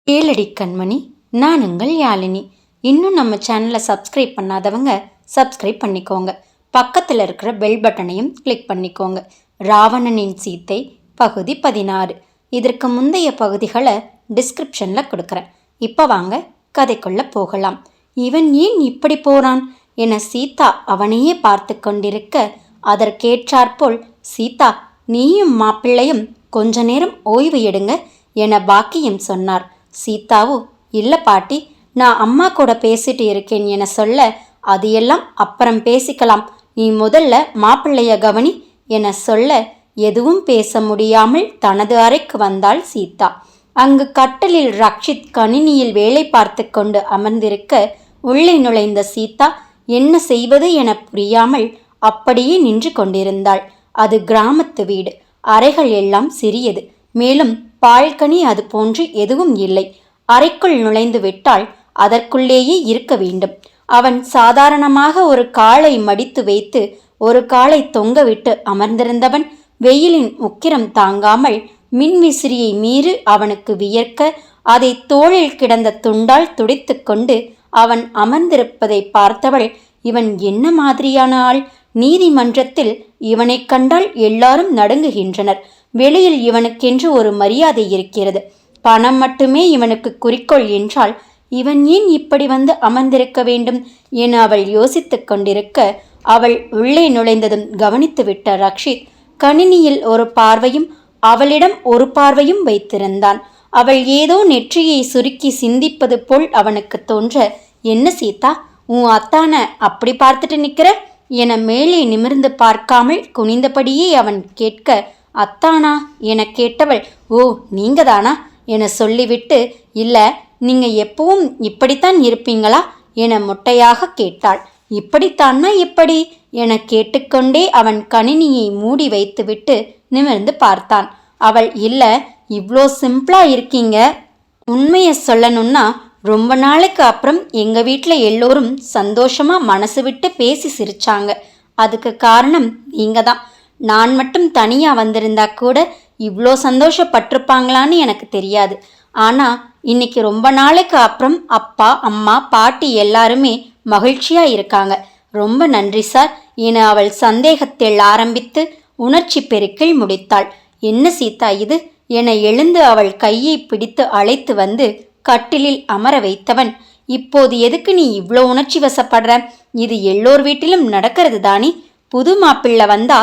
ஏழடி கண்மணி, நான் உங்கள் யாழினி. இன்னும் நம்ம சேனலை சப்ஸ்கிரைப் பண்ணாதவங்க சப்ஸ்கிரைப் பண்ணிக்கோங்க. பக்கத்தில் இருக்கிற பெல் பட்டனையும் கிளிக் பண்ணிக்கோங்க. ராவணனின் சீத்தை பகுதி 16. இதற்கு முந்தைய பகுதிகளை டிஸ்கிரிப்ஷனில் கொடுக்குறேன். இப்போ வாங்க கதைக்குள்ளே போகலாம். இவன் ஏன் இப்படி போகிறான் என சீதா அவனையே பார்த்து கொண்டிருக்க, அதற்கேற்றாற்போல், சீதா, நீயும் மாப்பிள்ளையும் கொஞ்ச நேரம் ஓய்வு எடுங்க என பாக்கியம் சொன்னார். சீதாவும், இல்லை பாட்டி, நான் அம்மா கூட பேசிட்டு இருக்கேன் என சொல்ல, அது எல்லாம் அப்புறம் பேசிக்கலாம், நீ முதல்ல மாப்பிள்ளைய கவனி என சொல்ல, எதுவும் பேச முடியாமல் தனது அறைக்கு வந்தாள் சீதா. அங்கு கட்டலில் ரக்ஷித் கணினியில் வேலை பார்த்து கொண்டு அமர்ந்திருக்க, உள்ளே நுழைந்த சீதா என்ன செய்வது என புரியாமல் அப்படியே நின்று கொண்டிருந்தாள். அது கிராமத்து வீடு. அறைகள் எல்லாம் சிறியது. மேலும் பால்கனி அது போன்று எதுவும் இல்லை. அறைக்குள் நுழைந்து விட்டால் அதற்குள்ளேயே இருக்க வேண்டும். அவன் சாதாரணமாக ஒரு காலை மடித்து வைத்து ஒரு காலை தொங்கவிட்டு அமர்ந்திருந்தவன் வெயிலின் உக்கிரம் தாங்காமல் மின்விசிறியை மீறி அவனுக்கு வியர்க்க, அதை தோளில் கிடந்த துண்டால் துடைத்து கொண்டு அவன் அமர்ந்திருப்பதை பார்த்தவள், இவன் என்ன மாதிரியான ஆள்? நீதிமன்றத்தில் இவனை கண்டால் எல்லாரும் நடுங்குகின்றனர். வெளியில் இவனுக்கென்று ஒரு மரியாதை இருக்கிறது. பணம் மட்டுமே இவனுக்கு குறிக்கோள் என்றால் இவன் ஏன் இப்படி வந்து அமர்ந்திருக்க வேண்டும் என அவள் யோசித்து கொண்டிருக்க, அவள் உள்ளே நுழைந்ததும் கவனித்துவிட்ட ரக்ஷித் கணினியில் ஒரு பார்வையும் அவளிடம் ஒரு பார்வையும் வைத்திருந்தான். அவள் ஏதோ நெற்றியை சுருக்கி சிந்திப்பது போல் அவனுக்கு தோன்ற, என்ன சீதா, உன் அத்தான அப்படி பார்த்துட்டு நிற்கிற என மேலே நிமிர்ந்து பார்க்காமல் குனிந்தபடியே அவன் கேட்க, அத்தானா என கேட்டவள், ஓ நீங்கதானா என சொல்லிவிட்டு, இல்லை, நீங்க எப்பவும் இப்படித்தான் இருப்பீங்களா என மொட்டையாக கேட்டாள். இப்படித்தானா எப்படி என கேட்டுக்கொண்டே அவன் கணினியை மூடி வைத்துவிட்டு நிமிர்ந்து பார்த்தான். அவள், இல்லை, இவ்வளோ சிம்பிளா இருக்கீங்க. உண்மையை சொல்லணும்னா ரொம்ப நாளைக்கு அப்புறம் எங்கள் வீட்டில் எல்லோரும் சந்தோஷமாக மனசு விட்டு பேசி சிரிச்சாங்க. அதுக்கு காரணம் நீங்கள் தான். நான் மட்டும் தனியாக வந்திருந்தா கூட இவ்வளோ சந்தோஷப்பட்டிருப்பாங்களான்னு எனக்கு தெரியாது. ஆனால் இன்னைக்கு ரொம்ப நாளைக்கு அப்புறம் அப்பா, அம்மா, பாட்டி எல்லாருமே மகிழ்ச்சியாக இருக்காங்க. ரொம்ப நன்றி சார் என அவள் சந்தேகத்தில் ஆரம்பித்து உணர்ச்சி பெருக்கில் முடித்தாள். என்ன சீதா இது என எழுந்து அவள் கையை பிடித்து அழைத்து வந்து கட்டிலில் அமர வைத்தவன், இப்போது எதுக்கு நீ இவ்வளோ உணர்ச்சி வசப்படுற? இது எல்லோர் வீட்டிலும் நடக்கிறது தானே. புது மாப்பிள்ளை வந்தா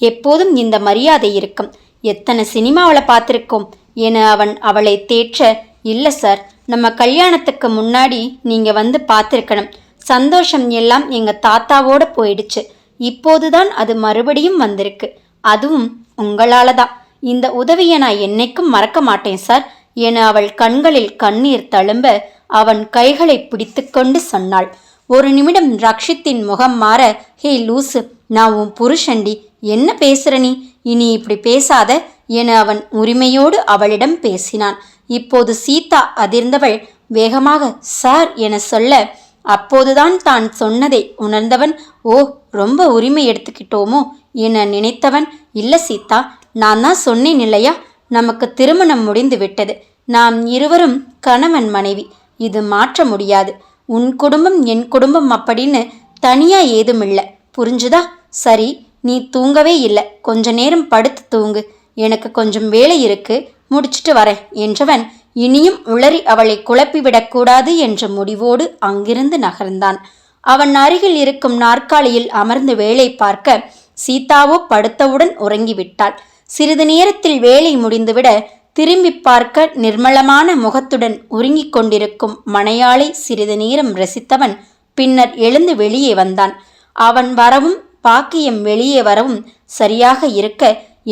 எப்போதும் இந்த மரியாதை இருக்கும். எத்தனை சினிமாவில் பார்த்துருக்கோம் என அவன் அவளை தேற்ற, இல்லை சார், நம்ம கல்யாணத்துக்கு முன்னாடி நீங்கள் வந்து பார்த்துருக்கணும். சந்தோஷம் எல்லாம் எங்கள் தாத்தாவோட போயிடுச்சு. இப்போதுதான் அது மறுபடியும் வந்திருக்கு. அதுவும் உங்களால தான். இந்த உதவியை நான் என்னைக்கும் மறக்க மாட்டேன் சார் என அவள் கண்களில் கண்ணீர் தழும்ப அவன் கைகளை பிடித்து கொண்டு சொன்னாள். ஒரு நிமிடம் ரக்ஷித்தின் முகம் மாற, ஹே லூசு, நான் உன் புருஷண்டி, என்ன பேசுற நீ? இனி இப்படி பேசாத என அவன் உரிமையோடு அவளிடம் பேசினான். இப்போது சீதா அதிர்ந்தவள் வேகமாக சார் என சொல்ல, அப்போதுதான் தான் சொன்னதை உணர்ந்தவன், ஓ ரொம்ப உரிமை எடுத்துக்கிட்டோமோ என நினைத்தவன், இல்லை சீதா, நான் தான் சொன்னேன் இல்லையா, நமக்கு திருமணம் முடிந்து விட்டது. நாம் இருவரும் கணவன் மனைவி. இது மாற்ற முடியாது. உன் குடும்பம் என் குடும்பம் அப்படின்னு தனியா ஏதுமில்லை, புரிஞ்சுதா? சரி, நீ தூங்கவே இல்லை, கொஞ்ச நேரம் படுத்து தூங்கு, எனக்கு கொஞ்சம் வேலை இருக்கு, முடிச்சிட்டு வரேன் என்றவன் இனியும் உளறி அவளை குழப்பிவிடக்கூடாது என்ற முடிவோடு அங்கிருந்து நகர்ந்தான். அவன் அருகில் இருக்கும் நாற்காலியில் அமர்ந்து வேலை பார்க்க சீதாவோ படுத்தவுடன் உறங்கிவிட்டாள். சிறிது நேரத்தில் வேலை முடிந்துவிட திரும்பி பார்க்க நிர்மலமான முகத்துடன் உறங்கிக் கொண்டிருக்கும் மனையாளை சிறிது நேரம் ரசித்தவன் பின்னர் எழுந்து வெளியே வந்தான். அவன் வரவும் பாக்கியம் வெளியே வரவும் சரியாக இருக்க,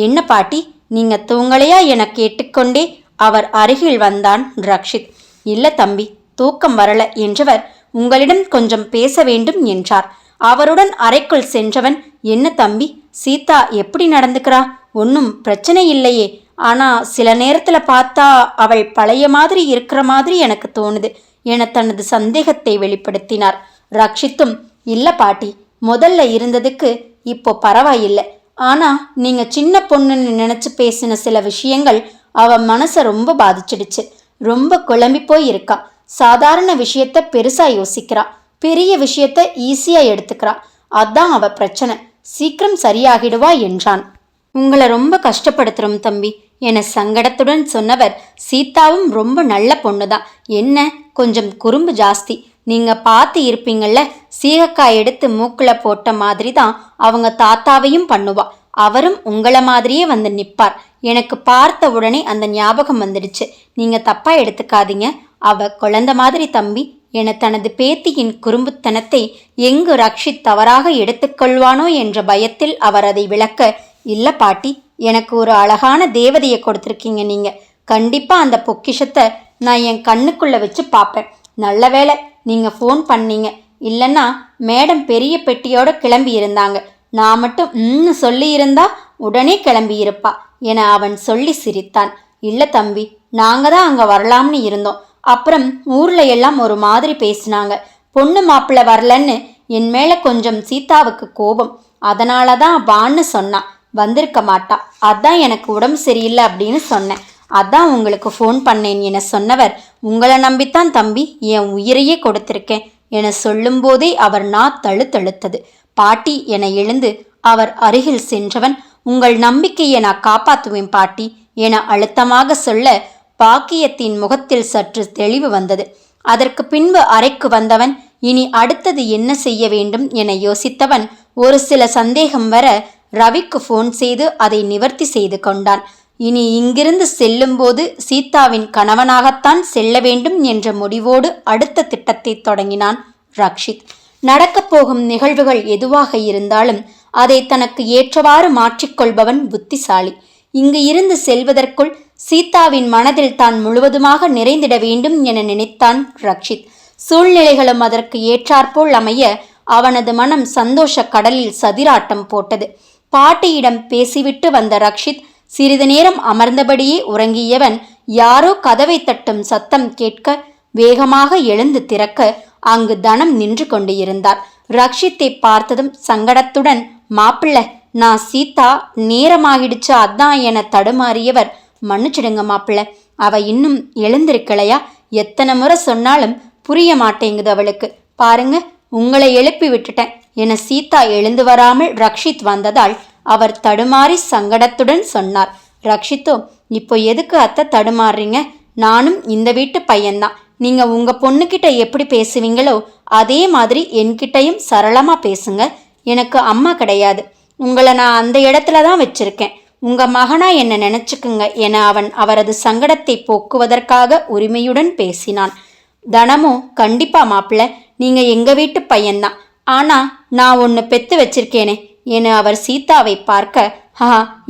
என்ன பாட்டி, நீங்க தூங்கலையா என கேட்டுக்கொண்டே அவர் அருகில் வந்தான் ரக்ஷித். இல்ல தம்பி, தூக்கம் வரல என்றவர் உங்களிடம் கொஞ்சம் பேச வேண்டும் என்றார். அவருடன் அறைக்குள் சென்றவன், என்ன தம்பி, சீதா எப்படி நடந்துக்கிறா? ஒன்றும் பிரச்சனை இல்லையே, ஆனா சில நேரத்துல பார்த்தா அவள் பழைய மாதிரி இருக்கிற மாதிரி எனக்கு தோணுது என தனது சந்தேகத்தை வெளிப்படுத்தினார். ரக்ஷித்தும், இல்ல பாட்டி, முதல்ல இருந்ததுக்கு இப்போ பரவாயில்லை. ஆனா நீங்க சின்ன பொண்ணுன்னு நினைச்சு பேசின சில விஷயங்கள் அவ மனசை ரொம்ப பாதிச்சிடுச்சு. ரொம்ப குழம்பி போய் இருக்கா. சாதாரண விஷயத்த பெருசா யோசிக்கிறா, பெரிய விஷயத்த ஈஸியா எடுத்துக்கிறா. அதான் அவ பிரச்சனை. சீக்கிரம் சரியாகிடுவா என்றான். உங்களை ரொம்ப கஷ்டப்படுத்துறோம் தம்பி என சங்கடத்துடன் சொன்னவர், சீதாவும் ரொம்ப நல்ல பொண்ணுதான், என்ன கொஞ்சம் குறும்பு ஜாஸ்தி. நீங்க பார்த்து இருப்பீங்கள்ல, சீகக்காய் எடுத்து மூக்குல போட்ட மாதிரி தான் அவங்க தாத்தாவையும் பண்ணுவா. அவரும் உங்கள மாதிரியே வந்து நிப்பார். எனக்கு பார்த்த உடனே அந்த ஞாபகம் வந்துடுச்சு. நீங்க தப்பா எடுத்துக்காதீங்க, அவ குழந்தை மாதிரி தம்பி என தனது பேத்தியின் குறும்புத்தனத்தை எங்கு ரக்ஷித் தவறாக எடுத்துக்கொள்வானோ என்ற பயத்தில் அவர் அதை விளக்க, இல்ல பாட்டி, எனக்கு ஒரு அழகான தேவதையை கொடுத்துருக்கீங்க நீங்க. கண்டிப்பா அந்த பொக்கிஷத்தை நான் என் கண்ணுக்குள்ள வச்சு பார்ப்பேன். நல்ல வேளை நீங்க ஃபோன் பண்ணீங்க, இல்லைன்னா மேடம் பெரிய பெட்டியோட கிளம்பி இருந்தாங்க. நான் மட்டும் சொல்லி இருந்தா உடனே கிளம்பி இருப்பா என அவன் சொல்லி சிரித்தான். இல்ல தம்பி, நாங்க தான் அங்க வரலாம்னு இருந்தோம். அப்புறம் ஊர்ல எல்லாம் ஒரு மாதிரி பேசினாங்க. பொண்ணு மாப்பிள்ளை வரலன்னு என் மேல கொஞ்சம் சீதாவுக்கு கோபம். அதனாலதான் வான்னு சொன்னா, வந்திருக்க மாட்டா. அதான் எனக்கு உடம்பு சரியில்லை அப்படின்னு சொன்னேன். அதான் உங்களுக்கு ஃபோன் பண்ணேன் என சொன்னவர், உங்களை நம்பித்தான் தம்பி என் உயிரையே கொடுத்திருக்கேன் என சொல்லும்போதே அவர் தழுத்தழுத்தது. பாட்டி என எழுந்து அவர் அருகில் சென்றவன், உங்கள் நம்பிக்கையை நான் காப்பாற்றுவேன் பாட்டி என அழுத்தமாக சொல்ல, பாக்கியத்தின் முகத்தில் சற்று தெளிவு வந்தது. அதற்கு பின்பு அறைக்கு வந்தவன், இனி அடுத்தது என்ன செய்ய வேண்டும் என யோசித்தவன், ஒரு சில சந்தேகம் வர ரவிக்கு ஃபோன் செய்து அதை நிவர்த்தி செய்து கொண்டான். இனி இங்கிருந்து செல்லும்போது சீதாவின் கணவனாகத்தான் செல்ல வேண்டும் என்ற முடிவோடு அடுத்த திட்டத்தை தொடங்கினான் ரக்ஷித். நடக்கப் போகும் நிகழ்வுகள் எதுவாக இருந்தாலும் அதை தனக்கு ஏற்றவாறு மாற்றிக்கொள்பவன் புத்திசாலி. இங்கு இருந்து செல்வதற்குள் சீதாவின் மனதில் தான் முழுவதுமாக நிறைந்திட வேண்டும் என நினைத்தான் ரக்ஷித். சூழ்நிலைகளும் அதற்கு ஏற்றாற்போல் அமைய அவனது மனம் சந்தோஷ கடலில் சதிராட்டம் போட்டது. பாட்டியிடம் பேசிவிட்டு வந்த ரக்ஷித் சிறிது நேரம் அமர்ந்தபடியே உறங்கியவன், யாரோ கதவை தட்டும் சத்தம் கேட்க வேகமாக எழுந்து திறக்க அங்கு தனம் நின்று கொண்டு இருந்தார். ரக்ஷித்தை பார்த்ததும் சங்கடத்துடன், மாப்பிள்ள, நான் சீதா, நேரமாகிடுச்சு அதான் என தடுமாறியவர், மன்னிச்சிடுங்க மாப்பிள்ள, அவ இன்னும் எழுந்திருக்கலையா? எத்தனை முறை சொன்னாலும் புரிய மாட்டேங்குது அவளுக்கு. பாருங்க, உங்களை எழுப்பி விட்டுட்டேன் என சீதா எழுந்து வராமல் ரக்ஷித் வந்ததால் அவர் தடுமாறி சங்கடத்துடன் சொன்னார். ரக்ஷித்தோ, இப்போ எதுக்கு அத்தை தடுமாறுறீங்க? நானும் இந்த வீட்டு பையன்தான். நீங்க உங்க பொண்ணுக்கிட்ட எப்படி பேசுவீங்களோ அதே மாதிரி என்கிட்டையும் சரளமா பேசுங்க. எனக்கு அம்மா கிடையாது. உங்களை நான் அந்த இடத்துல தான் வச்சிருக்கேன். உங்க மகனா என்ன நினைச்சுக்குங்க என அவன் அவரது சங்கடத்தை போக்குவதற்காக உரிமையுடன் பேசினான். தனமோ, கண்டிப்பா மாப்பிள்ள, நீங்க எங்க வீட்டு பையன்தான். ஆனா நான் ஒன்று பெத்து வச்சிருக்கேனே என அவர் சீதாவை பார்க்க,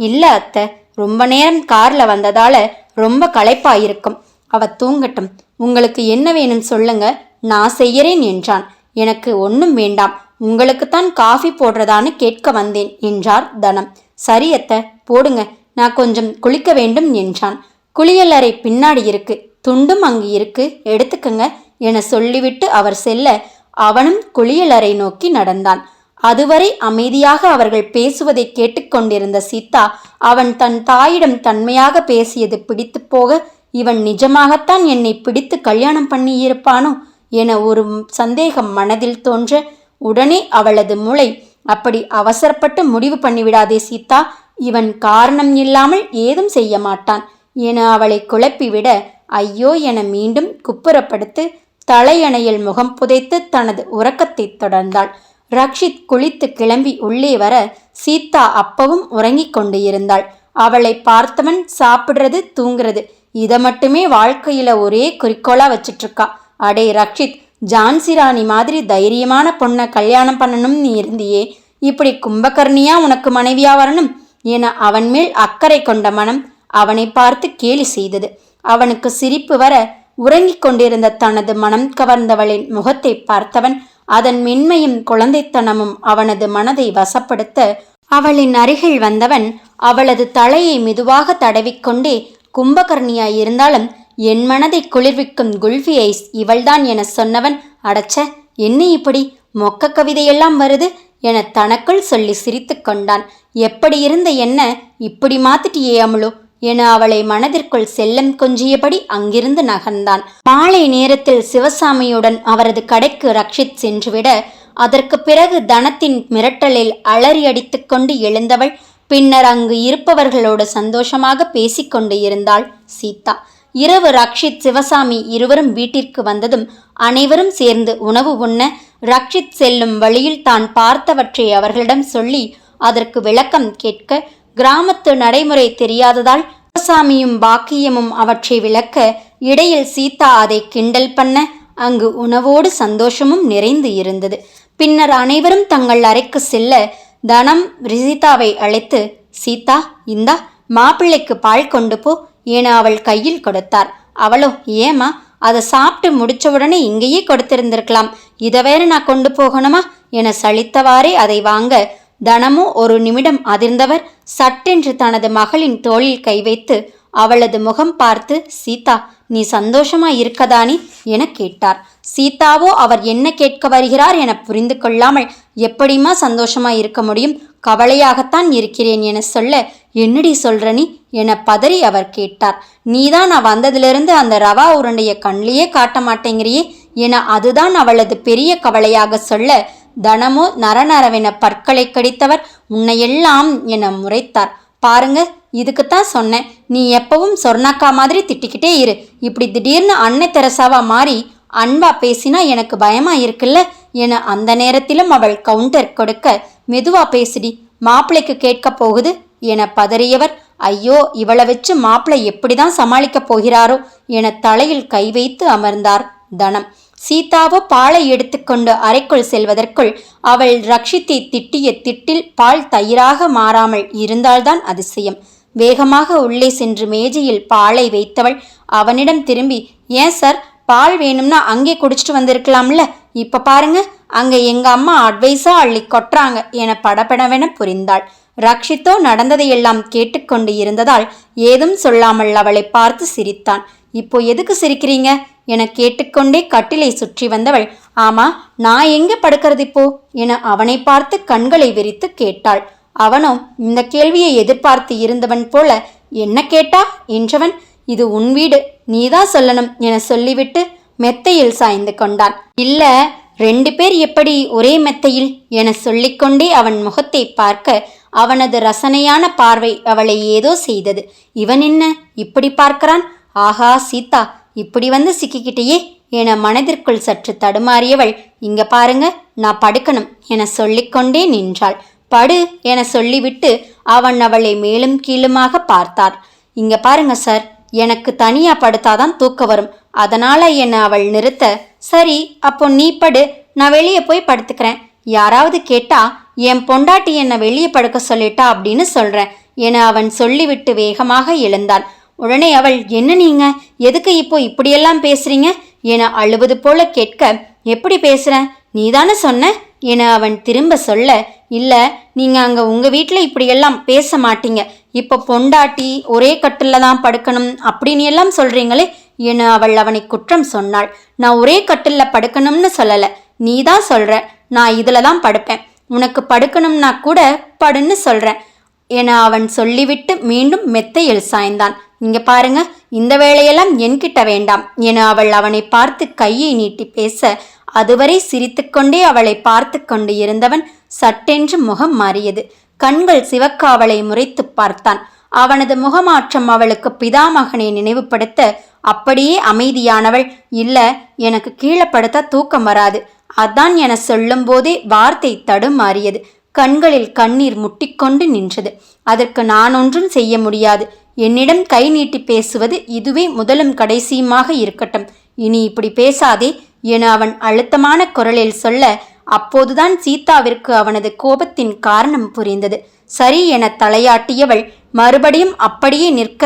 இல்ல அத்தை, ரொம்ப நேரம் கார்ல வந்ததால ரொம்ப களைப்பாயிருக்கும். அவ தூங்கட்டும். உங்களுக்கு என்ன வேணும் சொல்லுங்க, நான் செய்யறேன் என்றான். எனக்கு ஒன்றும் வேண்டாம், உங்களுக்குத்தான் காஃபி போடுறதான்னு கேட்க வந்தேன் என்றார் தனம். சரி அத்தை, போடுங்க, நான் கொஞ்சம் குளிக்க வேண்டும் என்றான். குளியலறை பின்னாடி இருக்கு, துண்டும் அங்கு இருக்கு, எடுத்துக்கங்க என சொல்லிவிட்டு அவர் செல்ல அவனும் குளியலறை நோக்கி நடந்தான். அதுவரை அமைதியாக அவர்கள் பேசுவதை கேட்டுக்கொண்டிருந்த சீதா, அவன் தன் தாயிடம் தன்மையாக பேசியது பிடித்து போக, இவன் நிஜமாகத்தான் என்னை பிடித்து கல்யாணம் பண்ணியிருப்பானோ என ஒரு சந்தேகம் மனதில் தோன்ற, உடனே அவளது மூளை, அப்படி அவசரப்பட்டு முடிவு பண்ணிவிடாதே சீதா, இவன் காரணம் இல்லாமல் ஏதும் செய்ய மாட்டான் என அவளை குழப்பிவிட, ஐயோ என மீண்டும் குப்புறப்படுத்து தலையணையில் முகம் புதைத்து தனது உறக்கத்தை தொடர்ந்தாள். ரக்ஷித் குளித்து கிளம்பி உள்ளே வர சீதா அப்பவும் உறங்கிக் கொண்டு இருந்தாள். அவளை பார்த்தவன், சாப்பிடுறது, தூங்குறது, இதை மட்டுமே வாழ்க்கையில ஒரே குறிக்கோளா வச்சிட்டு இருக்கா. அடே ரக்ஷித், ஜான்சி ராணி மாதிரி தைரியமான பொண்ணை கல்யாணம் பண்ணணும்னு இருந்தியே, இப்படி கும்பகர்ணியா உனக்கு மனைவியா வரணும் என அவன் மேல் அக்கறை கொண்ட மனம் அவனை பார்த்து கேலி செய்தது. அவனுக்கு சிரிப்பு வர உறங்கிக் கொண்டிருந்த தனது மனம் கவர்ந்தவளின் முகத்தை பார்த்தவன், அதன் மென்மையும் குழந்தைத்தனமும் அவனது மனதை வசப்படுத்த அவளின் அருகில் வந்தவன் அவளது தலையை மெதுவாக தடவிக்கொண்டே, கும்பகர்ணியாய் இருந்தாலும் என் மனதை குளிர்விக்கும் குல்ஃபி ஐஸ் இவள்தான் என சொன்னவன், அடச்ச, என்ன இப்படி மொக்க கவிதையெல்லாம் வருது என தனக்குள் சொல்லி சிரித்து கொண்டான். எப்படி இருந்த என்ன இப்படி மாத்திட்டியே அமுலு என அவளை மனதிற்குள் செல்லம் கொஞ்சியபடி அங்கிருந்து நகர்ந்தான். மாலை நேரத்தில் சிவசாமியுடன் அவரது கடைக்கு ரக்ஷித் சென்றுவிட அதற்கு பிறகு தனத்தின் மிரட்டலில் அலறி அடித்துக்கொண்டு எழுந்தவள் பின்னர் அங்கு இருப்பவர்களோடு சந்தோஷமாக பேசிக்கொண்டு இருந்தாள் சீதா. இரவு ரக்ஷித் சிவசாமி இருவரும் வீட்டிற்கு வந்ததும் அனைவரும் சேர்ந்து உணவு உண்ண ரக்ஷித் செல்லும் வழியில் தான் பார்த்தவற்றை அவர்களிடம் சொல்லி அதற்கு விளக்கம் கேட்க கிராமத்து நடைமுறை தெரியாததால் சிவசாமியும் பாக்கியமும் அவற்றை விளக்க இடையில் சீதா அதை கிண்டல் பண்ண அங்கு உணவோடு சந்தோஷமும் நிறைந்து இருந்தது. பின்னர் அனைவரும் தங்கள் அறைக்கு செல்ல தனம் ரிசிதாவை அழைத்து, சீதா இந்தா மாப்பிள்ளைக்கு பால் கொண்டு போ என அவள் கையில் கொடுத்தார். அவளோ, ஏமா அதை சாப்பிட்டு முடிச்சவுடனே இங்கேயே கொடுத்திருந்திருக்கலாம், இதை வேற நான் கொண்டு போகணுமா என சலித்தவாறே அதை வாங்க தனமும் ஒரு நிமிடம் அதிர்ந்தவர் சட்டென்று தனது மகளின் தோளில் கை வைத்து அவளது முகம் பார்த்து, சீதா நீ சந்தோஷமா இருக்கதானி என கேட்டார். சீதாவோ அவர் என்ன கேட்க வருகிறார் என புரிந்து கொள்ளாமல், எப்படிமா சந்தோஷமா இருக்க முடியும், கவலையாகத்தான் இருக்கிறேன் என சொல்ல, என்னடி சொல்ற நீ என பதறி அவர் கேட்டார். நீதான் நான் வந்ததிலிருந்து அந்த ரவா உருண்டைய கண்ணிலேயே காட்ட மாட்டேங்கிறியே என அதுதான் அவளது பெரிய கவலையாக சொல்ல, தனமோ நரநரவென பற்களை கடித்தவர், உன்னையெல்லாம் என முறைத்தார். பாருங்க, இதுக்குத்தான் சொன்னேன், நீ எப்பவும் சொர்ணாக்கா மாதிரி திட்டிக்கிட்டே இரு, இப்படி திடீர்னு அன்னை தெரசாவா மாறி அன்பா பேசினா எனக்கு பயமா இருக்குல்ல என அந்த நேரத்திலும் அவள் கவுண்டர் கொடுக்க, மெதுவா பேசுடி, மாப்பிள்ளைக்கு கேட்க போகுது என பதறியவர், ஐயோ இவளை வச்சு மாப்பிள்ளை எப்படிதான் சமாளிக்க போகிறாரோ என தலையில் கை வைத்து அமர்ந்தார் தனம். சீதாவோ பாலை எடுத்துக்கொண்டு அறைக்குள் செல்வதற்குள் அவள் ரக்ஷித்தை திட்டிய திட்டில் பால் தயிராக மாறாமல் இருந்தால்தான் அதிசயம். வேகமாக உள்ளே சென்று மேஜையில் பாலை வைத்தவள் அவனிடம் திரும்பி, ஏன் சார் பால் வேணும்னா அங்கே குடிச்சிட்டு வந்திருக்கலாம்ல, இப்ப பாருங்க அங்க எங்க அம்மா அட்வைஸா அள்ளி கொட்டுறாங்க என படபடவென புரிந்தாள். ரக்ஷித்தோ நடந்ததையெல்லாம் கேட்டுக்கொண்டு இருந்ததால் ஏதும் சொல்லாமல் அவளை பார்த்து சிரித்தான். இப்போ எதுக்கு சிரிக்கிறீங்க என கேட்டுக்கொண்டே கட்டிலை சுற்றி வந்தவள், ஆமா நான் எங்க படுக்கிறது இப்போ என அவனை பார்த்து கண்களை விரித்து கேட்டாள். அவனோ இந்த கேள்வியை எதிர்பார்த்து இருந்தவன் போல, என்ன கேட்டா என்றவன், இது உன் வீடு, நீதான் சொல்லணும் என சொல்லிவிட்டு மெத்தையில் சாய்ந்து கொண்டான். இல்ல 2 பேர் எப்படி ஒரே மெத்தையில் என சொல்லிக்கொண்டே அவன் முகத்தை பார்க்க அவனது ரசனையான பார்வை அவளை ஏதோ செய்தது. இவன் என்ன இப்படி பார்க்கிறான், ஆஹா சீதா இப்படி வந்து சிக்கிக்கிட்டேயே என மனதிற்குள் சற்று தடுமாறியவள், இங்க பாருங்க நான் படுக்கணும் என சொல்லிக்கொண்டே நின்றாள். படு என சொல்லிவிட்டு அவன் அவளை மேலும் கீழுமாக பார்த்தார். இங்க பாருங்க சார், எனக்கு தனியா படுத்தாதான் தூக்க வரும், அதனால என அவள் நிறுத்த, சரி அப்போ நீ படு, நான் வெளியே போய் படுத்துக்கிறேன், யாராவது கேட்டா என் பொண்டாட்டி என்னை வெளியே படுக்க சொல்லிட்டா அப்படின்னு சொல்றேன் என அவன் சொல்லிவிட்டு வேகமாக எழுந்தான். உடனே அவள், என்ன நீங்க எதுக்கு இப்போ இப்படியெல்லாம் பேசுறீங்க என அழுவது போல கேட்க, எப்படி பேசுறேன், நீதானே சொன்ன என அவன் திரும்ப சொல்ல, இல்ல நீங்க அங்க உங்க வீட்டில் இப்படியெல்லாம் பேச மாட்டீங்க, இப்போ பொண்டாட்டி ஒரே கட்டில தான் படுக்கணும் அப்படின்னு எல்லாம் சொல்றீங்களே என அவள் அவனை குற்றம் சொன்னாள். நான் ஒரே கட்டில படுக்கணும்னு சொல்லல, நீதான் சொல்ற நான் இதுல தான் படுப்பேன், உனக்கு படுக்கணும்னா கூட படுன்னு சொல்றேன் என அவன் சொல்லிவிட்டு மீண்டும் மெத்தையில் சாய்ந்தான். இங்க பாருங்க, இந்த வேளையெல்லாம் என்கிட்ட வேண்டாம் என அவள் அவனை பார்த்து கையை நீட்டி பேச, அதுவரை சிரித்துக்கொண்டே அவளை பார்த்து கொண்டு இருந்தவன் சட்டென்று முகம் மாறியது. கண்கள் சிவக்க அவளை முறைத்து பார்த்தான். அவனது முகமாற்றம் அவளுக்கு பிதாமகனை நினைவுபடுத்த அப்படியே அமைதியானவள், இல்ல எனக்கு கீழே படுத்தா தூக்கம் வராது, அதான் என சொல்லும் போதே வார்த்தை தடுமாறியது. கண்களில் கண்ணீர் முட்டிக்கொண்டு நின்றது. அதற்கு நான் ஒன்றும் செய்ய முடியாது, என்னிடம் கை நீட்டி பேசுவது இதுவே முதலும் கடைசியுமாக இருக்கட்டும், இனி இப்படி பேசாதே என அவன் அழுத்தமான குரலில் சொல்ல, அப்போதுதான் சீதாவிற்கு அவனது கோபத்தின் காரணம் புரிந்தது. சரி என தலையாட்டியவள் மறுபடியும் அப்படியே நிற்க,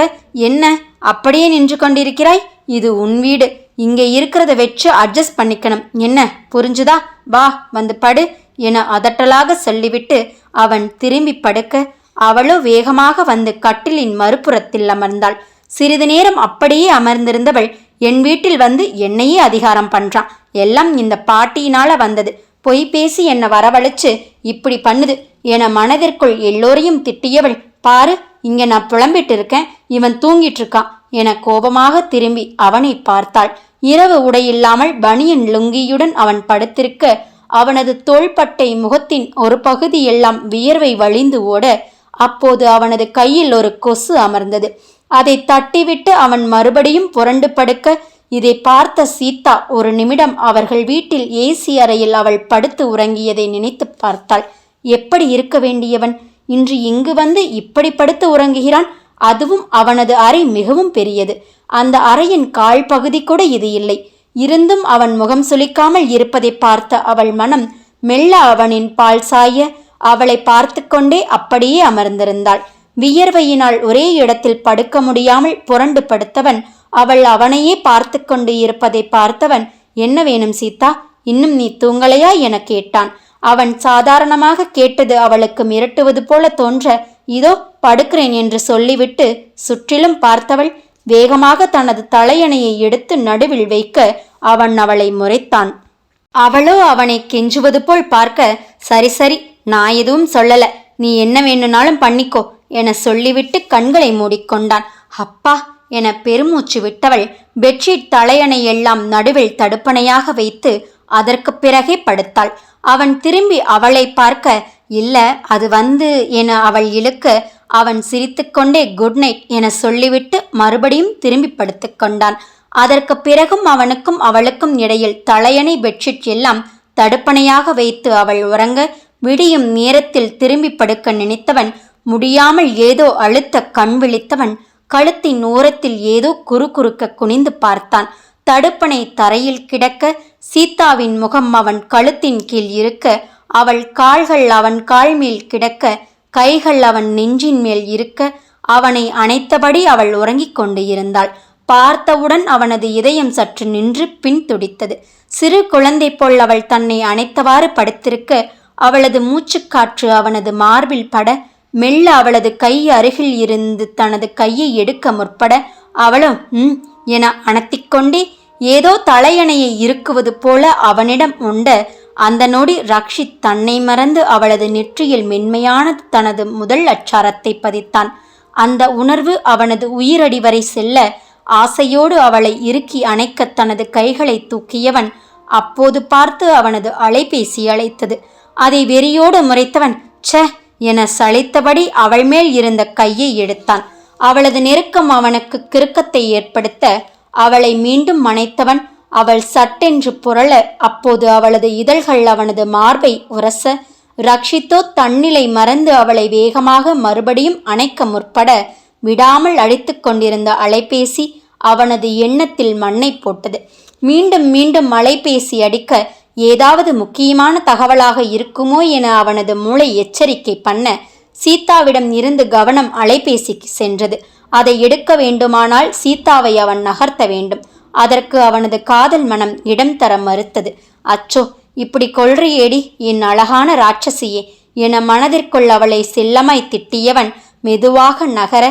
என்ன அப்படியே நின்று கொண்டிருக்கிறாய், இது உன் வீடு, இங்கே இருக்கிறத வச்சு அட்ஜஸ்ட் பண்ணிக்கணும், என்ன புரிஞ்சுதா, வா வந்து படு என அதட்டலாக சொல்லிவிட்டு அவன் திரும்பி படுக்க அவளோ வேகமாக வந்து கட்டிலின் மறுபுறத்தில் அமர்ந்தாள். சிறிது நேரம் அப்படியே அமர்ந்திருந்தவள், என் வீட்டில் வந்து என்னையே அதிகாரம் பண்றான், எல்லாம் இந்த பாட்டியினால வந்தது, பொய் பேசி என்னை வரவழைச்சு இப்படி பண்ணுது என மனதிற்குள் எல்லோரையும் திட்டியவள், பாரு இங்க நான் புலம்பிட்டு இருக்கேன், இவன் தூங்கிட்டு இருக்கான் என கோபமாக திரும்பி அவனை பார்த்தாள். இரவு உடையில்லாமல் பனியன் லுங்கியுடன் அவன் படுத்திருக்க அவனது தோள்பட்டை முகத்தின் ஒரு பகுதி எல்லாம் வியர்வை வழிந்து ஓட அப்போது அவனது கையில் ஒரு கொசு அமர்ந்தது. அதை தட்டிவிட்டு அவன் மறுபடியும் புரண்டு படுக்க இதை பார்த்த சீதா ஒரு நிமிடம் அவர்கள் வீட்டில் ஏசி அறையில் அவள் படுத்து உறங்கியதை நினைத்து பார்த்தாள். எப்படி இருக்க வேண்டியவன் இன்று இங்கு வந்து இப்படி படுத்து உறங்குகிறான்? அதுவும் அவனது அறை மிகவும் பெரியது. அந்த அறையின் கால் பகுதி கூட இது இல்லை. இருந்தும் அவன் முகம் சுளிக்காமல் இருப்பதை பார்த்த அவள் மனம் மெல்ல அவனின் பால் சாய அவளை பார்த்து கொண்டே அப்படியே அமர்ந்திருந்தாள். வியர்வையினால் ஒரே இடத்தில் படுக்க முடியாமல் புரண்டு படுத்தவன் அவள் அவனையே பார்த்து கொண்டு இருப்பதை பார்த்தவன், என்ன வேணும் சீதா, இன்னும் நீ தூங்கலையா என கேட்டான். அவன் சாதாரணமாக கேட்டது அவளுக்கு மிரட்டுவது போல தோன்ற, இதோ படுக்கிறேன் என்று சொல்லிவிட்டு சுற்றிலும் பார்த்தவள் வேகமாக தனது தலையணையை எடுத்து நடுவில் வைக்க அவன் அவளை முறைத்தான். அவளோ அவனை கெஞ்சுவது போல் பார்க்க, சரி சரி, நான் எதுவும் சொல்லல, நீ என்ன வேணும்னாலும் பண்ணிக்கோ என சொல்லிவிட்டு கண்களை மூடிக்கொண்டான். அப்பா என பெருமூச்சு விட்டவள் பெட்ஷீட் தலையணை எல்லாம் நடுவில் தடுப்பணையாக வைத்து அதற்கு பிறகே படுத்தாள். அவன் திரும்பி அவளை பார்க்க, இல்ல அது என அவள் இழுக்க அவன் சிரித்துக்கொண்டே குட் நைட் என சொல்லிவிட்டு மறுபடியும் திரும்பி படுத்து கொண்டான். அதற்கு பிறகும் அவனுக்கும் அவளுக்கும் இடையில் தலையணை பெட்ஷீட் எல்லாம் தடுப்பணையாக வைத்து அவள் உறங்க விடியும் நேரத்தில் திரும்பி படுக்க நினைத்தவன் முடியாமல் ஏதோ அழுத்த கண் விழித்தவன் கழுத்தின் ஓரத்தில் ஏதோ குறுகுறுக்க குனிந்து பார்த்தான். தடுப்பணை தரையில் கிடக்க சீதாவின் முகம் அவன் கழுத்தின் கீழ் இருக்க அவள் கால்கள் அவன் கால் மேல் கிடக்க கைகள் அவன் நெஞ்சின் மேல் இருக்க அவனை அணைத்தபடி அவள் உறங்கிக் கொண்டு இருந்தாள். பார்த்தவுடன் அவனது இதயம் சற்று நின்று பின் துடித்தது. சிறு குழந்தை போல் அவள் தன்னை அணைத்தவாறு படுத்திருக்க அவளது மூச்சுக்காற்று அவனது மார்பில் பட மெல்ல அவளது கை அருகில் இருந்து தனது கையை எடுக்க முற்பட அவளும் என அணைத்திக்கொண்டே ஏதோ தலையணையை இருக்குவது போல அவனிடம் உண்ட அந்த நொடி ரக்ஷித் தன்னை மறந்து அவளது நெற்றியில் மென்மையான தனது முதல் அச்சாரத்தை பதித்தான். அந்த உணர்வு அவனது உயிரடி வரை செல்ல ஆசையோடு அவளை இறுக்கி அணைக்க தனது கைகளை தூக்கியவன் அப்போது பார்த்து அவனது அலைபேசி அழைத்தது. அதை வெறியோடு முறைத்தவன் ச்ச என சளைத்தபடி அவள் மேல் இருந்த கையை எடுத்தான். அவளது நெருக்கம் அவனுக்கு கிறுக்கத்தை ஏற்படுத்த அவளை மீண்டும் அணைத்தவன் அவள் சட்டென்று புரள அப்போது அவளது இதழ்கள் அவனது மார்பை உரச ரக்ஷித்தோ தன்னிலை மறந்து அவளை வேகமாக மறுபடியும் அணைக்க முற்பட விடாமல் அழைத்து கொண்டிருந்த அலைபேசி அவனது எண்ணத்தில் மண்ணை போட்டது. மீண்டும் மீண்டும் அலைபேசி அடிக்க ஏதாவது முக்கியமான தகவலாக இருக்குமோ என அவனது மூளை எச்சரிக்கை பண்ண சீதாவிடம் இருந்து கவனம் அலைபேசிக்கு சென்றது. அதை எடுக்க வேண்டுமானால் சீதாவை அவன் நகர்த்த வேண்டும். அதற்கு அவனது காதல் மனம் இடம் தர மறுத்தது. அச்சோ, இப்படி கொல்றியேடி என் அழகான ராட்சசியே என மனதிற்குள் அவளை செல்லமாய் திட்டியவன் மெதுவாக நகர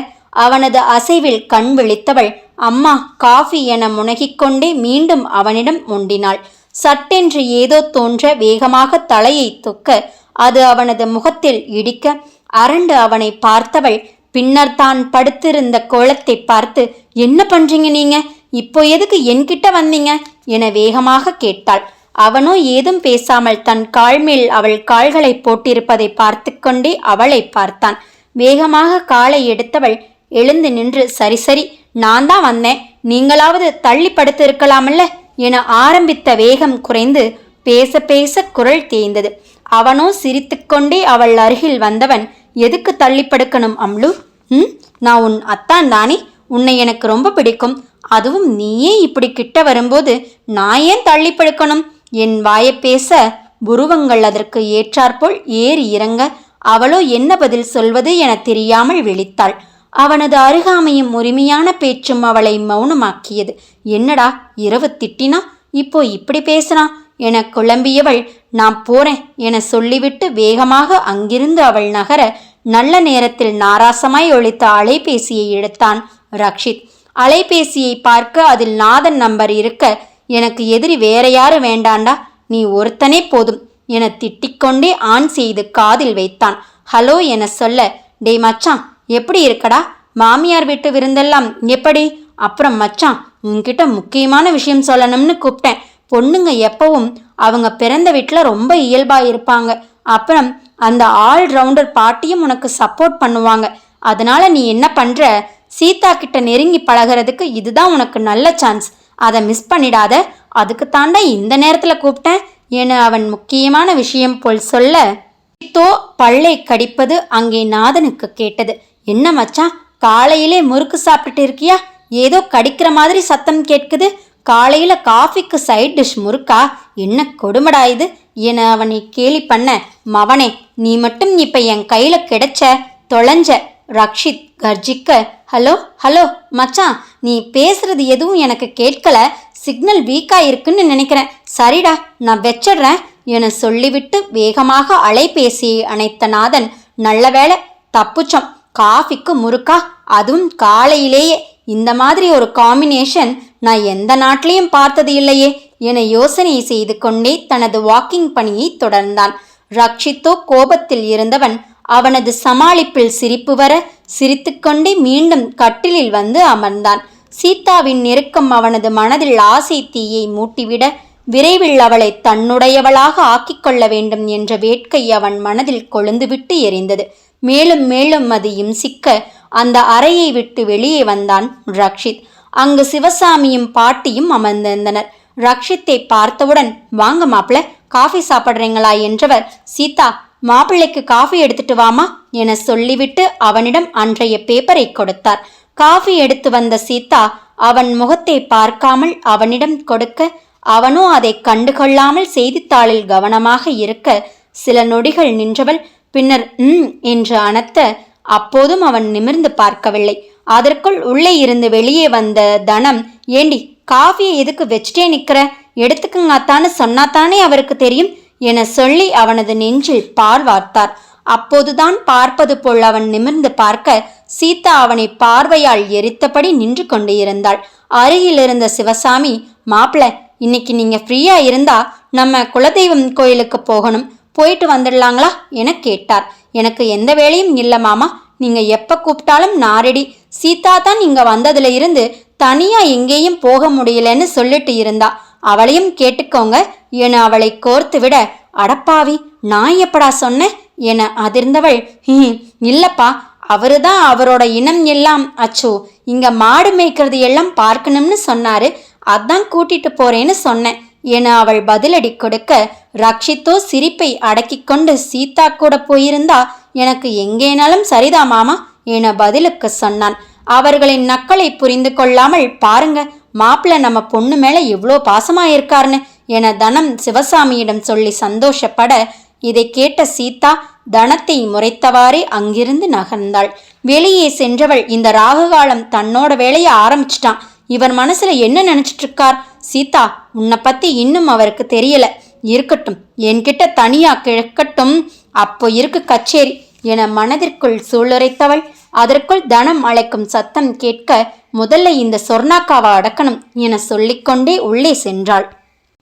அவனது அசைவில் கண் விழித்தவள் அம்மா காஃபி என முனகிக்கொண்டே மீண்டும் அவனிடம் ஒண்டினாள். சட்டென்று ஏதோ தோன்ற வேகமாக தலையை தூக்க அது அவனது முகத்தில் இடிக்க அரண்டு அவனை பார்த்தவள் பின்னர் தான் படுத்திருந்த கோலத்தை பார்த்து, என்ன பண்றீங்க நீங்க, இப்போ எதுக்கு என்கிட்ட வந்தீங்க என வேகமாக கேட்டாள். அவனோ ஏதும் பேசாமல் தன் கால் மேல் அவள் கால்களை போட்டிருப்பதை பார்த்து கொண்டே அவளை பார்த்தான். வேகமாக காலை எடுத்தவள் எழுந்து நின்று, சரி சரி, நான் தான் வந்தேன், நீங்களாவது தள்ளி படுத்து இருக்கலாமல்ல என ஆரம்பித்த வேகம் குறைந்து பேச பேச குரல் தேய்ந்தது. அவனோ சிரித்துக்கொண்டே அவள் அருகில் வந்தவன், எதுக்கு தள்ளி படுக்கணும் அம்லு? நான் உன் அத்தான் தானே, உன்னை எனக்கு ரொம்ப பிடிக்கும், அதுவும் நீயே இப்படி கிட்ட வரும்போது நான் ஏன் தள்ளி படுக்கணும்? என் வாயை பேச புருவங்கள் அதற்கு ஏற்றாற்போல் ஏறி இறங்க அவளோ என்ன பதில் சொல்வது என தெரியாமல் விழித்தாள். அவனது அருகாமையும் உரிமையான பேச்சும் அவளை மௌனமாக்கியது. என்னடா இரவு திட்டினா இப்போ இப்படி பேசுறான் என குழம்பியவள், நான் போறேன் என சொல்லிவிட்டு வேகமாக அங்கிருந்து அவள் நகர நல்ல நேரத்தில் நாராசமாய் ஒலித்த அலைபேசியை எடுத்தான் ரக்ஷித். அலைபேசியை பார்க்க அதில் நாதன் நம்பர் இருக்க, எனக்கு எதிரி வேற யாரும் வேண்டாண்டா, நீ ஒருத்தனே போதும் என திட்டிக்கொண்டே ஆன் செய்து காதில் வைத்தான். ஹலோ என சொல்ல, டே மச்சான், எப்படி இருக்கடா? மாமியார் வீட்டு விருந்தெல்லாம் எப்படி? அப்புறம் மச்சான், உன்கிட்ட முக்கியமான விஷயம் சொல்லணும்னு கூப்பிட்டேன். பொண்ணுங்க எப்பவும் அவங்க பிறந்த வீட்டில் ரொம்ப இயல்பா இருப்பாங்க. அப்புறம் அந்த ஆல்ரவுண்டர் பாட்டியும் உனக்கு சப்போர்ட் பண்ணுவாங்க. அதனால நீ என்ன பண்ற, சீதா கிட்ட நெருங்கி பழகிறதுக்கு இதுதான் உனக்கு நல்ல சான்ஸ். அதை மிஸ் பண்ணிடாத. அதுக்கு தாண்டா இந்த நேரத்தில் கூப்பிட்டேன் என அவன் முக்கியமான விஷயம் போல் சொல்ல, தோ பல்லை கடிப்பது அங்கே நாதனுக்கு கேட்டது. என்ன மச்சான், காலையிலே முறுக்கு சாப்பிட்டுட்டு இருக்கியா? ஏதோ கடிக்கிற மாதிரி சத்தம் கேட்குது. காலையில காஃபிக்கு சைட் டிஷ் முறுக்கா? என்ன கொடுமடா இது என அவனை கேலி பண்ண, மவனே நீ மட்டும் இப்ப என் கையில கிடைச்ச தொலைஞ்ச. ரக்ஷித் கர்ஜிக்க, ஹலோ ஹலோ மச்சான், நீ பேசுறது எதுவும் எனக்கு கேட்கல. சிக்னல் வீக்கா இருக்குன்னு நினைக்கிறேன். சரிடா, நான் வச்சிடுறேன் என சொல்லிவிட்டு வேகமாக அலைபேசியை அணைத்த நாதன், நல்ல வேளை தப்புச்சோம். காஃபிக்கு முறுக்கா, அதுவும் காலையிலேயே. இந்த மாதிரி ஒரு காம்பினேஷன் நான் எந்த நாட்டிலையும் பார்த்தது இல்லையே என யோசனை செய்து கொண்டே தனது வாக்கிங் பணியை தொடர்ந்தான். ரக்ஷித்தோ கோபத்தில் இருந்தவன் அவனது சமாளிப்பில் சிரிப்பு வர சிரித்துக்கொண்டே மீண்டும் கட்டிலில் வந்து அமர்ந்தான். சீதாவின் நெருக்கம் அவனது மனதில் ஆசை தீயை மூட்டிவிட, விரைவில் அவளை தன்னுடையவளாக ஆக்கிக்கொள்ள வேண்டும் என்ற வேட்கை அவன் மனதில் கொழுந்துவிட்டு எரிந்தது. மேலும் மேலும் அது இம்சிக்க அந்த அறையை விட்டு வெளியே வந்தான் ரக்ஷித். அங்கு சிவசாமியும் பாட்டியும் அமர்ந்திருந்தனர். ரக்ஷித்தை பார்த்தவுடன், வாங்க மாப்பிள்ள, காஃபி சாப்பிட்றீங்களா என்றவர், சீதா மாப்பிள்ளைக்கு காஃபி எடுத்துட்டு வாமா என சொல்லிவிட்டு அவனிடம் அன்றைய பேப்பரை கொடுத்தார். காஃபி எடுத்து வந்த சீதா அவன் முகத்தை பார்க்காமல் அவனிடம் கொடுக்க, அவனோ அதை கண்டுகொள்ளாமல் செய்தித்தாளில் கவனமாக இருக்க சில நொடிகள் நின்றவள் பின்னர் என்று அனத்த. அப்போதும் அவன் நிமிர்ந்து பார்க்கவில்லை. அதற்குள் உள்ளே இருந்து வெளியே வந்த தனம், ஏண்டி காஃபியை எதுக்கு வச்சுட்டே நிற்கிற, எடுத்துக்குங்கத்தான்னு சொன்னாத்தானே அவருக்கு தெரியும் என சொல்லி அவனது நெஞ்சில் பால் வார்த்தார். அப்போதுதான் பார்ப்பது போல் அவன் நிமிர்ந்து பார்க்க சீதா அவனை பார்வையால் எரித்தபடி நின்று கொண்டு இருந்தாள். அருகில் இருந்த சிவசாமி, மாப்பிள்ள இன்னைக்கு நீங்க ஃப்ரீயா இருந்தா நம்ம குலதெய்வம் கோயிலுக்கு போகணும், போயிட்டு வந்துடலாங்களா என கேட்டார். எனக்கு எந்த வேலையும் இல்லை மாமா, நீங்க எப்ப கூப்பிட்டாலும் நான் ரெடி. சீதா தான் இங்க வந்ததுல இருந்து தனியா எங்கேயும் போக முடியலன்னு சொல்லிட்டு இருந்தா, அவளையும் கேட்டுக்கோங்க என அவளை கோர்த்து விட, அடப்பாவி நான் எப்படா சொன்னேன் என அதிர்ந்தவள், இல்லப்பா அவருதான் அவரோட இனம் எல்லாம் அச்சோ இங்க மாடு மேய்க்கிறது எல்லாம் பார்க்கணும்னு சொன்னாரு, அதான் கூட்டிட்டு போறேன்னு சொன்னேன் என அவள் பதிலடி கொடுக்க, ரக்ஷித்தோ சிரிப்பை அடக்கி கொண்டு, சீதா கூட போயிருந்தா எனக்கு எங்கேனாலும் சரிதா மாமா என பதிலுக்கு சொன்னான். அவர்களின் நக்களை புரிந்து கொள்ளாமல், பாருங்க மாப்பிள்ள நம்ம பொண்ணு மேல எவ்வளோ பாசமா இருக்காருன்னு என தனம் சிவசாமியிடம் சொல்லி சந்தோஷப்பட, இதை கேட்ட சீதா தனத்தை முறைத்தவாறே அங்கிருந்து நகர்ந்தாள். வெளியே சென்றவள், இந்த ராகுகாலம் தன்னோட வேலையை ஆரம்பிச்சிட்டான், இவர் மனசுல என்ன நினைச்சிட்டு இருக்கார்? சீதா உன்னை பத்தி இன்னும் அவருக்கு தெரியல, இருக்கட்டும் என்கிட்ட தனியா கிழக்கட்டும், அப்போ இருக்கு கச்சேரி என மனதிற்குள் சூளுரைத்தவள். அதற்குள் தனம் அழைக்கும் சத்தம் கேட்க, முதல்ல இந்த சொர்ணாக்காவை அடக்கணும் என சொல்லிக்கொண்டே உள்ளே சென்றாள்.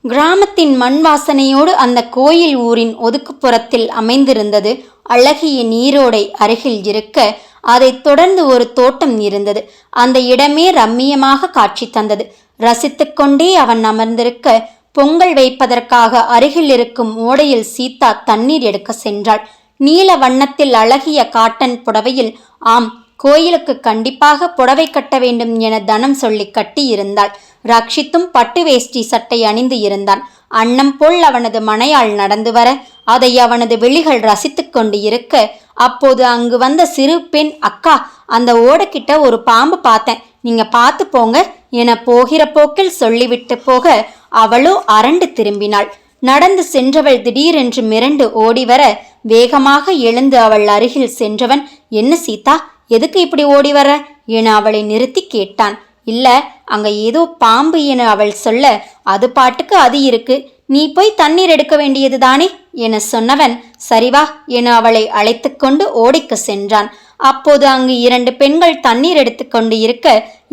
கிராமத்தின் மண் வாசனையோடு அந்த கோயில் ஊரின் ஒதுக்குப்புறத்தில் அமைந்திருந்தது. அழகிய நீரோடை அருகில் இருக்க அதைத் தொடர்ந்து ஒரு தோட்டம் இருந்தது. அந்த இடமே ரம்மியமாக காட்சி தந்தது. ரசித்து கொண்டே அவன் அமர்ந்திருக்க, பொங்கல் வைப்பதற்காக அருகில் இருக்கும் ஓடையில் சீதா தண்ணீர் எடுக்க சென்றாள். நீல வண்ணத்தில் அழகிய காட்டன் புடவையில், ஆம் கோயிலுக்கு கண்டிப்பாக புடவை கட்ட வேண்டும் என தனம் சொல்லி கட்டியிருந்தாள். ரக்ஷித்தும் பட்டு வேஷ்டி சட்டை அணிந்து இருந்தான். அன்னம் போல் அவனது மனையாள் நடந்து வர அதை அவனது விழிகள் ரசித்து கொண்டு இருக்க, அப்போது அங்கு வந்த சிறு பெண், அக்கா அந்த ஓடக்கிட்ட ஒரு பாம்பு பார்த்தேன், நீங்க பார்த்து போங்க என போகிற போக்கில் சொல்லிவிட்டு போக அவளோ அரண்டு திரும்பினாள். நடந்து சென்றவள் திடீரென்று மிரண்டு ஓடிவர வேகமாக எழுந்து அவள் அருகில் சென்றவன், என்ன சீதா எதுக்கு இப்படி ஓடி வர என அவளை நிறுத்தி கேட்டான். இல்ல அங்க ஏதோ பாம்பு என அவள் சொல்ல, அது பாட்டுக்கு அது இருக்கு, நீ போய் தண்ணீர் எடுக்க வேண்டியது தானே என சொன்னவன், சரிவா என அவளை அழைத்து கொண்டு ஓடிக்கு சென்றான். அப்போது அங்கு 2 பெண்கள் தண்ணீர் எடுத்துக்கொண்டு இருக்க,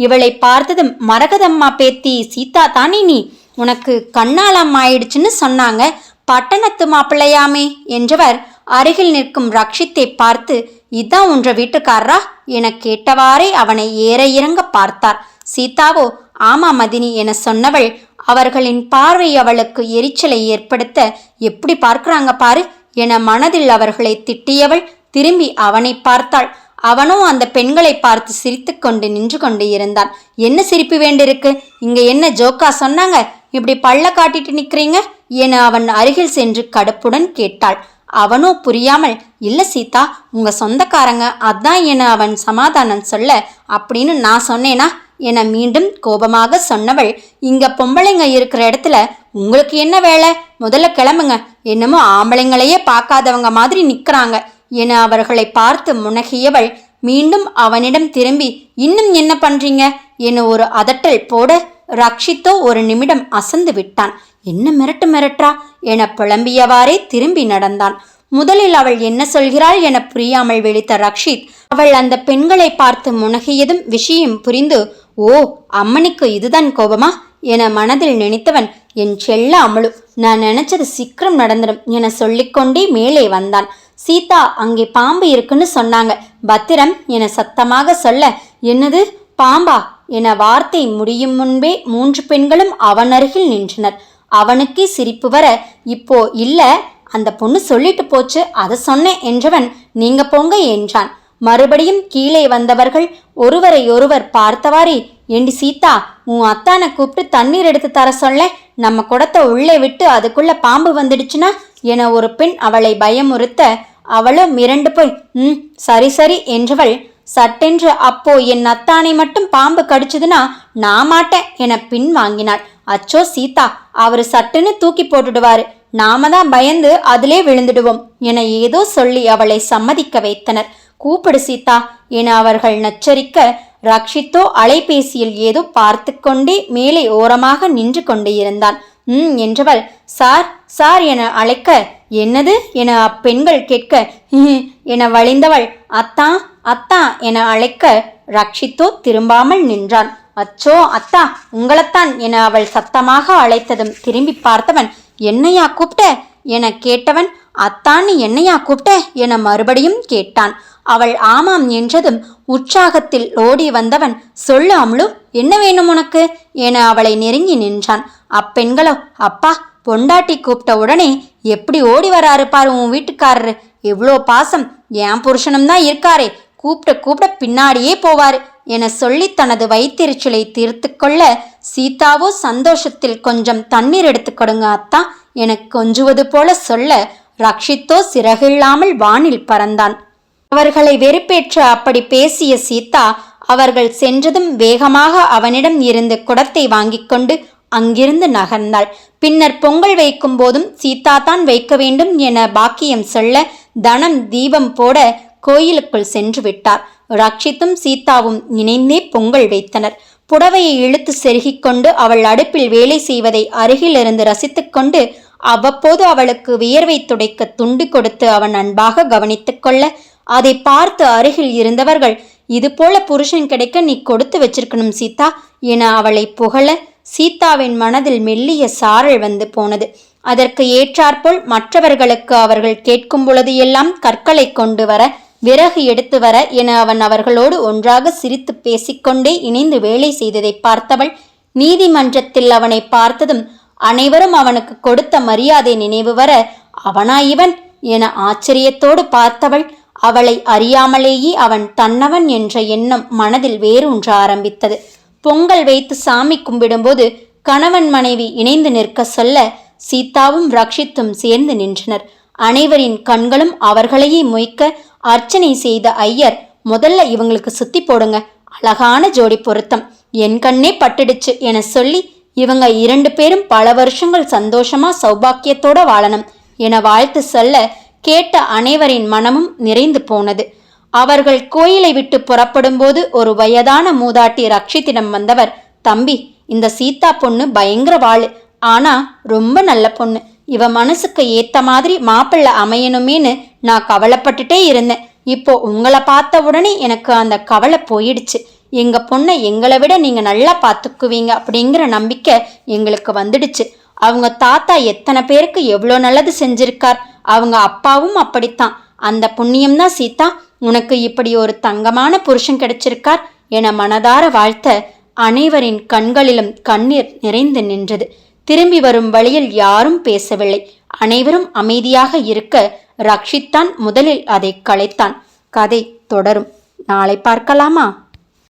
இவளை பார்த்ததும், மரகதம்மா பேத்தி சீதா தானே நீ, உனக்கு கண்ணாலம் ஆயிடுச்சுன்னு சொன்னாங்க, பட்டணத்து மாப்பிள்ளையாமே என்றவர் அருகில் நிற்கும் ரக்ஷித்தை பார்த்து, இதான் உன்ற வீட்டுக்காரரா என கேட்டவாறே அவனை ஏற இறங்க பார்த்தார். சீதாவோ ஆமா மதினி என சொன்னவள் அவர்களின் பார்வை அவளுக்கு எரிச்சலை ஏற்படுத்த, எப்படி பார்க்கிறாங்க பாரு என மனதில் அவர்களை திட்டியவள் திரும்பி அவனை பார்த்தாள். அவனோ அந்த பெண்களை பார்த்து சிரித்து கொண்டு நின்று கொண்டு இருந்தான். என்ன சிரிப்பு வேண்டியிருக்கு? இங்க என்ன ஜோக்கா சொன்னாங்க? இப்படி பல்ல காட்டிட்டு நிக்கிறீங்க என அவன் அருகில் சென்று கடுப்புடன் கேட்டாள். அவனோ புரியாமல், இல்ல சீதா, உங்க சொந்தக்காரங்க அதான் என அவன் சமாதானம் சொல்ல, அப்படின்னு நான் சொன்னேனா என மீண்டும் கோபமாக சொன்னவள், இங்க பொம்பளைங்க இருக்கிற இடத்துல உங்களுக்கு என்ன வேலை? முதல்ல கிளம்புங்க, என்னமோ ஆம்பளைங்களையே பார்க்காதவங்க மாதிரி நிக்கிறாங்க என அவர்களை பார்த்து முனகியவள் மீண்டும் அவனிடம் திரும்பி, இன்னும் என்ன பண்றீங்க என ஒரு அதட்டல் போட, ரக்ஷித்தோ ஒரு நிமிடம் அசந்து விட்டான். என்ன மிரட்டுறா என புலம்பியவாறே திரும்பி நடந்தான். முதலில் அவள் என்ன சொல்கிறாள் என புரியாமல் விழித்த ரக்ஷித் அவள் அந்த பெண்களை பார்த்து முனகியதும் விஷயம் புரிந்து, ஓ அம்மனுக்கு இதுதான் கோபமா என மனதில் நினைத்தவன், என் செல்ல அமலு, நான் நினைச்சது சீக்கிரம் நடந்துடும் என சொல்லிக்கொண்டே மேலே வந்தான். சீதா, அங்கே பாம்பு இருக்குன்னு சொன்னாங்க, பத்திரம் என சத்தமாக சொல்ல, என்னது பாம்பா என வார்த்தை முடியும் முன்பே 3 பெண்களும் அவன் அருகில் நின்றனர். அவனுக்கே சிரிப்பு வர, இப்போ இல்ல அந்த பொண்ணு சொல்லிட்டு போச்சு, அதை சொன்னேன் என்றவன், நீங்க போங்க என்றான். மறுபடியும் கீழே வந்தவர்கள் ஒருவரை ஒருவர் பார்த்தவாறே, ஏண்டி சீதா, உன் அத்தானை கூப்பிட்டு தண்ணீர் எடுத்து தர சொல்ல, நம்ம குடத்தை உள்ளே விட்டு அதுக்குள்ள பாம்பு வந்துடுச்சுனா என ஒரு பெண் அவளை பயமுறுத்த, அவளோ மிரண்டு போய் சரி சரி என்றவள் சட்டென்று, அப்போ என் அத்தானை மட்டும் பாம்பு கடிச்சதுன்னா நான் மாட்டேன் என பின் வாங்கினாள். அச்சோ சீதா, அவரு சட்டுன்னு தூக்கி போட்டுடுவாரு, நாம தான் பயந்து அதிலே விழுந்துடுவோம் என ஏதோ சொல்லி அவளை சம்மதிக்க வைத்தனர். கூப்பிடு சீதா என அவர்கள் நச்சரிக்க, ரக்ஷித்தோ அலைபேசியில் ஏதோ பார்த்து கொண்டே மேலே ஓரமாக நின்று கொண்டு இருந்தான். என்றவள் சார் சார் என அழைக்க, என்னது என அப்பெண்கள் கேட்க என வழிந்தவள் அத்தா அத்தா என அழைக்க, ரக்ஷித்தோ திரும்பாமல் நின்றான். அச்சோ அத்தா, உங்களைத்தான் என அவள் சத்தமாக அழைத்ததும் திரும்பி பார்த்தவன், என்னையா கூப்பிட்ட என கேட்டவன், அத்தான்னு என்னையா கூப்பிட்ட என மறுபடியும் கேட்டான். அவள் ஆமாம் என்றதும் உற்சாகத்தில் ஓடி வந்தவன், சொல்லு அம்லு, என்ன வேணும் உனக்கு என அவளை நெருங்கி நின்றான். அப்பெண்களோ, அப்பா பொண்டாட்டி கூப்பிட்ட உடனே எப்படி ஓடி வராரு பாரு உன் வீட்டுக்காரரு, எவ்வளோ பாசம், என் புருஷனும் தான் இருக்காரே, கூப்பிட பின்னாடியே போவாரு என சொல்லி தனது வயிற்றெரிச்சலை தீர்த்து கொள்ள, சீதாவோ சந்தோஷத்தில் கொஞ்சம் தண்ணீர் எடுத்து கொடுங்க அத்தா என கொஞ்சுவது போல சொல்ல, ரக்ஷித்தோ சிறகில்லாமல் வானில் பறந்தான். அவர்களை வெறுப்பேற்ற அப்படி பேசிய சீதா அவர்கள் சென்றதும் வேகமாக அவனிடம் இருந்து குடத்தை வாங்கி கொண்டு அங்கிருந்து நகர்ந்தாள். பின்னர் பொங்கல் வைக்கும் போதும் சீதா தான் வைக்க வேண்டும் என பாக்கியம் சொல்ல, தனம் தீபம் போட கோயிலுக்குள் சென்று விட்டார். ரக்ஷித்தும் சீதாவும் இணைந்தே பொங்கல் வைத்தனர். புடவையை இழுத்து செருகிக் கொண்டு அவள் அடுப்பில் வேலை செய்வதை அருகிலிருந்து ரசித்து கொண்டு அவ்வப்போது அவளுக்கு வியர்வை துடைக்க துண்டு கொடுத்து அவன் அன்பாக கவனித்து கொள்ள, அதை பார்த்து அருகில் இருந்தவர்கள், இது போல புருஷன் கிடைக்க நீ கொடுத்து வச்சிருக்கணும் சீதா என அவளை புகழ, சீதாவின் மனதில் மெல்லிய சாரல் வந்து போனது. அதற்கு ஏற்றாற்போல் மற்றவர்களுக்கு அவர்கள் கேட்கும் பொழுது எல்லாம் கற்களை கொண்டு வர, விறகு எடுத்து வர என அவன் அவர்களோடு ஒன்றாக சிரித்து பேசிக்கொண்டே இணைந்து வேலை செய்ததை பார்த்தவள், நீதிமன்றத்தில் அவனை பார்த்ததும் அனைவரும் அவனுக்கு கொடுத்த மரியாதை நினைவு வர, அவனா இவன் என ஆச்சரியத்தோடு பார்த்தவள், அவளை அறியாமலேயே அவன் தன்னவன் என்ற எண்ணம் மனதில் வேரூன்ற ஆரம்பித்தது. பொங்கல் வைத்து சாமி கும்பிடும்போது கணவன் மனைவி இணைந்து நிற்க சொல்ல, சீதாவும் ரக்ஷித்தும் சேர்ந்து நின்றனர். அனைவரின் கண்களும் அவர்களையே மொய்க்க, அர்ச்சனை செய்த ஐயர், முதல்ல இவங்களுக்கு சுத்தி போடுங்க, அழகான ஜோடி பொருத்தம், என் கண்ணே பட்டுடுச்சு என சொல்லி, இவங்க 2 பேரும் பல வருஷங்கள் சந்தோஷமா சௌபாக்கியத்தோட வாழணும் என வாழ்த்து சொல்ல, கேட்ட அனைவரின் மனமும் நிறைந்து போனது. அவர்கள் கோயிலை விட்டு புறப்படும் போது ஒரு வயதான மூதாட்டி ரக்ஷித்திடம் வந்தவர், தம்பி, இந்த சீதா பொண்ணு பயங்கர வாளு, ஆனா ரொம்ப நல்ல பொண்ணு, இவ மனசுக்கு ஏத்த மாதிரி மாப்பிள்ளை அமையணுமேனு நான் கவலைப்பட்டுட்டே இருந்தேன். இப்போ உங்களை பார்த்த உடனே எனக்கு அந்த கவலை போயிடுச்சு. எங்க பொண்ணை எங்களை விட நீங்க நல்லா பார்த்துக்குவீங்க அப்படிங்கிற நம்பிக்கை எங்களுக்கு வந்துடுச்சு. அவங்க தாத்தா எத்தனை பேருக்கு எவ்வளோ நல்லது செஞ்சிருக்கார், அவங்க அப்பாவும் அப்படித்தான். அந்த புண்ணியம்தான் சீதா உனக்கு இப்படி ஒரு தங்கமான புருஷன் கிடைச்சிருக்கார் என மனதார வாழ்த்த அனைவரின் கண்களிலும் கண்ணீர் நிறைந்து நின்றது. திரும்பி வரும் வழியில் யாரும் பேசவில்லை. அனைவரும் அமைதியாக இருக்க ரக்ஷித்தான் முதலில் அதை கலைத்தான். கதை தொடரும். நாளை பார்க்கலாமா?